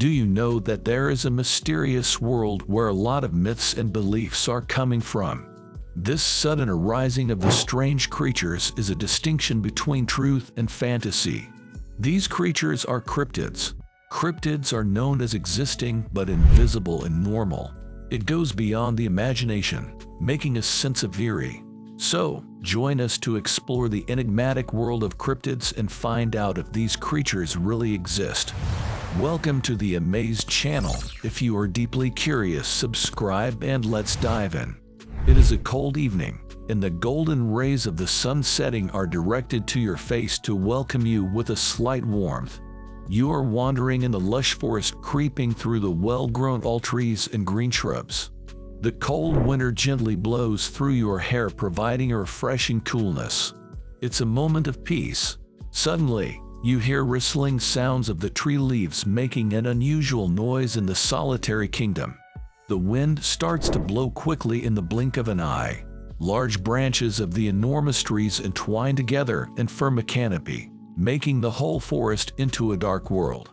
Do you know that there is a mysterious world where a lot of myths and beliefs are coming from? This sudden arising of the strange creatures is a distinction between truth and fantasy. These creatures are cryptids. Cryptids are known as existing but invisible and normal. It goes beyond the imagination, making a sense of eerie. So, join us to explore the enigmatic world of cryptids and find out if these creatures really exist. Welcome to the Amazed channel. If you are deeply curious, subscribe and let's dive in. It is a cold evening, and the golden rays of the sun setting are directed to your face to welcome you with a slight warmth. You are wandering in the lush forest, creeping through the well-grown tall trees and green shrubs. The cold winter gently blows through your hair, providing a refreshing coolness. It's a moment of peace. Suddenly, you hear rustling sounds of the tree leaves making an unusual noise in the solitary kingdom. The wind starts to blow quickly in the blink of an eye. Large branches of the enormous trees entwine together and form a canopy, making the whole forest into a dark world.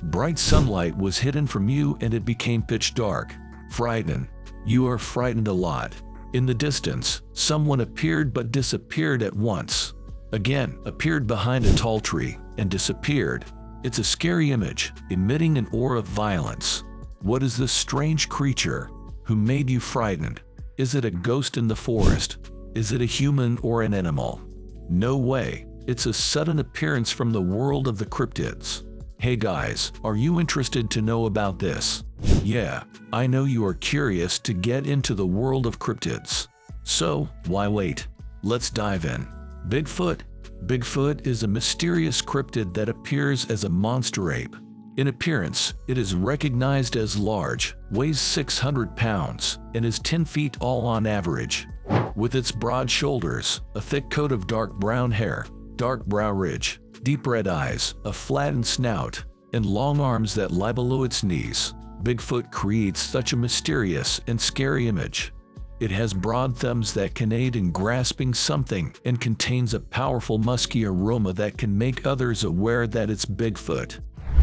Bright sunlight was hidden from you and it became pitch dark. Frightened. You are frightened a lot. In the distance, someone appeared but disappeared at once. Again, appeared behind a tall tree and disappeared. It's a scary image, emitting an aura of violence. What is this strange creature? Who made you frightened? Is it a ghost in the forest? Is it a human or an animal? No way. It's a sudden appearance from the world of the cryptids. Hey guys, are you interested to know about this? Yeah, I know you are curious to get into the world of cryptids. So, why wait? Let's dive in. Bigfoot. Bigfoot is a mysterious cryptid that appears as a monster ape. In appearance, it is recognized as large, weighs 600 pounds, and is 10 feet tall on average. With its broad shoulders, a thick coat of dark brown hair, dark brow ridge, deep red eyes, a flattened snout, and long arms that lie below its knees, Bigfoot creates such a mysterious and scary image. It has broad thumbs that can aid in grasping something and contains a powerful musky aroma that can make others aware that it's Bigfoot.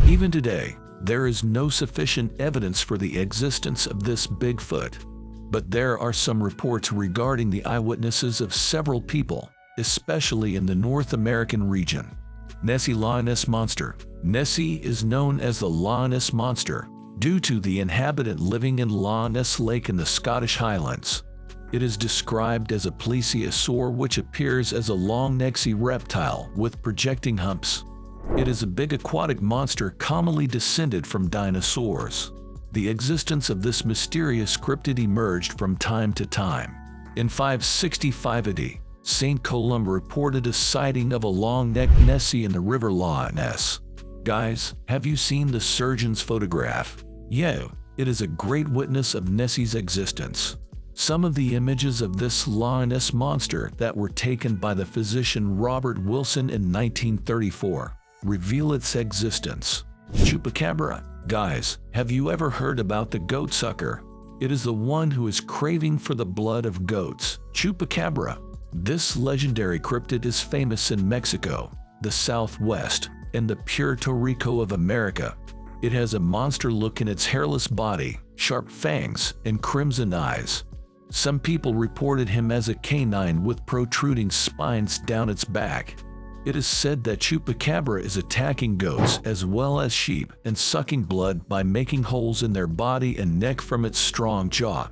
Even today, there is no sufficient evidence for the existence of this Bigfoot. But there are some reports regarding the eyewitnesses of several people, especially in the North American region. Loch Ness Monster. Nessie is known as the Loch Ness Monster due to the inhabitant living in Loch Ness Lake in the Scottish Highlands. It is described as a plesiosaur, which appears as a long-necked sea reptile with projecting humps. It is a big aquatic monster commonly descended from dinosaurs. The existence of this mysterious cryptid emerged from time to time. In 565 AD, St. Columb reported a sighting of a long-necked Nessie in the river Loch Ness. Guys, have you seen the surgeon's photograph? Yeah, it is a great witness of Nessie's existence. Some of the images of this Loch Ness monster that were taken by the physician Robert Wilson in 1934 reveal its existence. Chupacabra. Guys, have you ever heard about the goat sucker? It is the one who is craving for the blood of goats. Chupacabra. This legendary cryptid is famous in Mexico, the Southwest, and the Puerto Rico of America. It has a monster look in its hairless body, sharp fangs, and crimson eyes. Some people reported him as a canine with protruding spines down its back. It is said that Chupacabra is attacking goats as well as sheep and sucking blood by making holes in their body and neck from its strong jaw.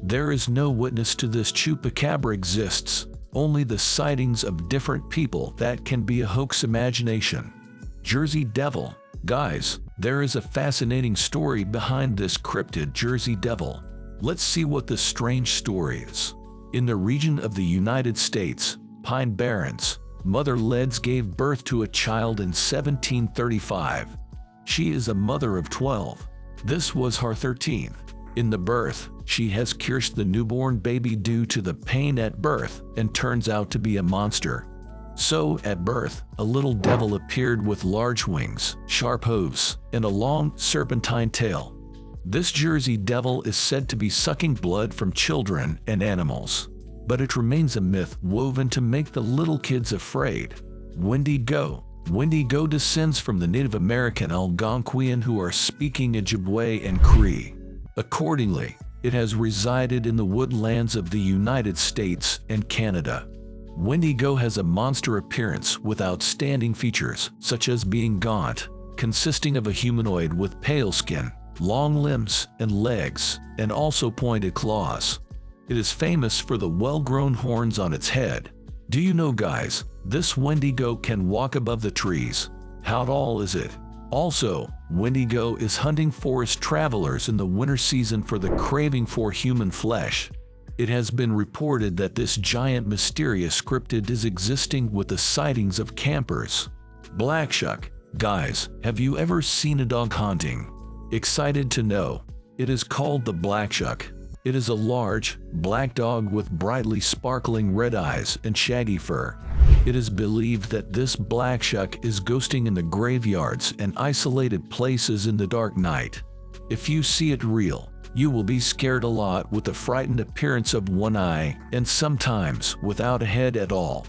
There is no witness to this Chupacabra exists, only the sightings of different people that can be a hoax imagination. Jersey Devil. Guys, there is a fascinating story behind this cryptid Jersey Devil. Let's see what the strange story is. In the region of the United States, Pine Barrens, Mother Leeds gave birth to a child in 1735. She is a mother of 12. This was her 13th. In the birth, she has cursed the newborn baby due to the pain at birth and turns out to be a monster. So, at birth, a little devil appeared with large wings, sharp hooves, and a long, serpentine tail. This Jersey Devil is said to be sucking blood from children and animals. But it remains a myth woven to make the little kids afraid. Wendigo. Wendigo descends from the Native American Algonquian who are speaking Ojibwe and Cree. Accordingly, it has resided in the woodlands of the United States and Canada. Wendigo has a monster appearance with outstanding features, such as being gaunt, consisting of a humanoid with pale skin, long limbs and legs, and also pointed claws. It is famous for the well-grown horns on its head. Do you know, guys, this Wendigo can walk above the trees? How tall is it? Also, Wendigo is hunting forest travelers in the winter season for the craving for human flesh. It has been reported that this giant mysterious cryptid is existing with the sightings of campers. Blackshuck. Guys, have you ever seen a dog hunting? Excited to know. It is called the blackshuck. It is a large, black dog with brightly sparkling red eyes and shaggy fur. It is believed that this blackshuck is ghosting in the graveyards and isolated places in the dark night. If you see it real, you will be scared a lot with the frightened appearance of one eye and sometimes without a head at all.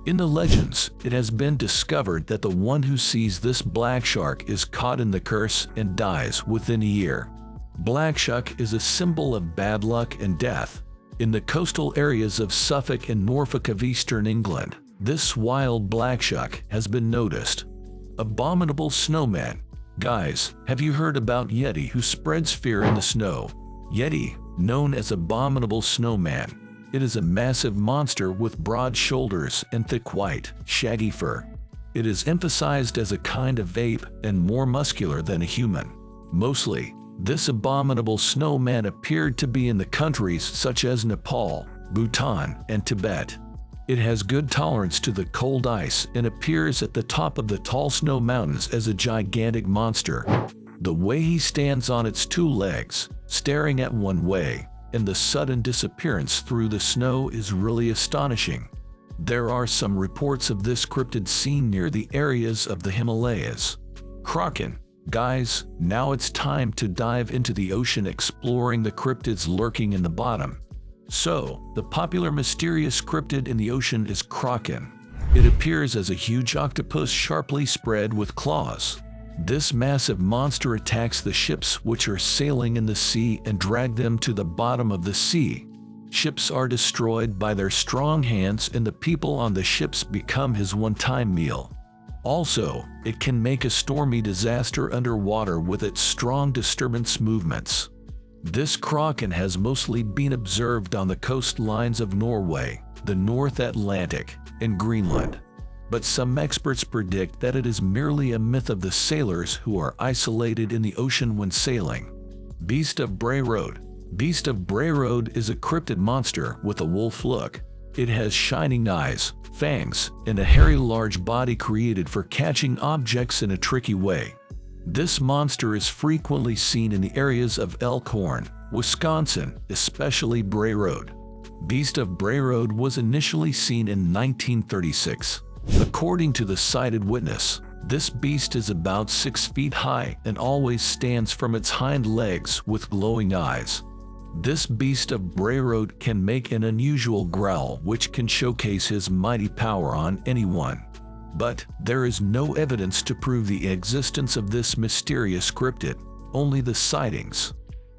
In the legends, it has been discovered that the one who sees this black shark is caught in the curse and dies within a year. Blackshuck is a symbol of bad luck and death. In the coastal areas of Suffolk and Norfolk of eastern England, this wild blackshuck has been noticed. Abominable snowman. Guys, have you heard about Yeti who spreads fear in the snow? Yeti, known as abominable snowman. It is a massive monster with broad shoulders and thick white, shaggy fur. It is emphasized as a kind of ape and more muscular than a human. Mostly, this abominable snowman appeared to be in the countries such as Nepal, Bhutan, and Tibet. It has good tolerance to the cold ice and appears at the top of the tall snow mountains as a gigantic monster. The way he stands on its two legs, staring at one way, and the sudden disappearance through the snow is really astonishing. There are some reports of this cryptid seen near the areas of the Himalayas. Kraken. Guys, now it's time to dive into the ocean exploring the cryptids lurking in the bottom. So, the popular mysterious cryptid in the ocean is Kraken. It appears as a huge octopus sharply spread with claws. This massive monster attacks the ships which are sailing in the sea and drag them to the bottom of the sea. Ships are destroyed by their strong hands and the people on the ships become his one-time meal. Also, it can make a stormy disaster underwater with its strong disturbance movements. This kraken has mostly been observed on the coastlines of Norway, the North Atlantic, and Greenland. But some experts predict that it is merely a myth of the sailors who are isolated in the ocean when sailing. Beast of Bray Road. Beast of Bray Road is a cryptid monster with a wolf look. It has shining eyes, fangs, and a hairy large body created for catching objects in a tricky way. This monster is frequently seen in the areas of Elkhorn, Wisconsin, especially Bray Road. Beast of Bray Road was initially seen in 1936. According to the sighted witness, this beast is about 6 feet high and always stands from its hind legs with glowing eyes. This beast of Bray Road can make an unusual growl which can showcase his mighty power on anyone. But there is no evidence to prove the existence of this mysterious cryptid, only the sightings.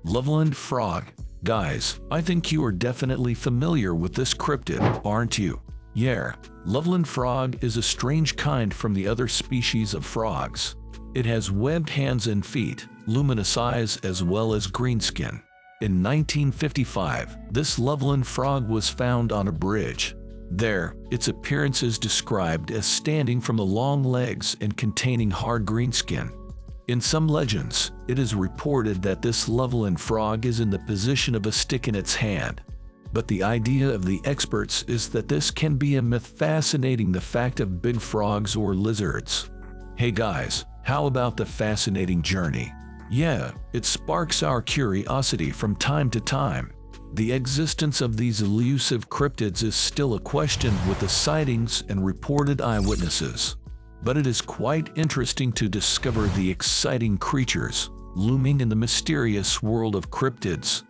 Loveland frog. Guys, I think you are definitely familiar with this cryptid, aren't you? Yeah, Loveland frog is a strange kind from the other species of frogs. It has webbed hands and feet, luminous eyes as well as green skin. In 1955, this Loveland frog was found on a bridge. There, its appearance is described as standing from the long legs and containing hard green skin. In some legends, it is reported that this Loveland frog is in the position of a stick in its hand. But the idea of the experts is that this can be a myth fascinating the fact of big frogs or lizards. Hey guys, how about the fascinating journey? Yeah, it sparks our curiosity from time to time. The existence of these elusive cryptids is still a question with the sightings and reported eyewitnesses. But it is quite interesting to discover the exciting creatures looming in the mysterious world of cryptids.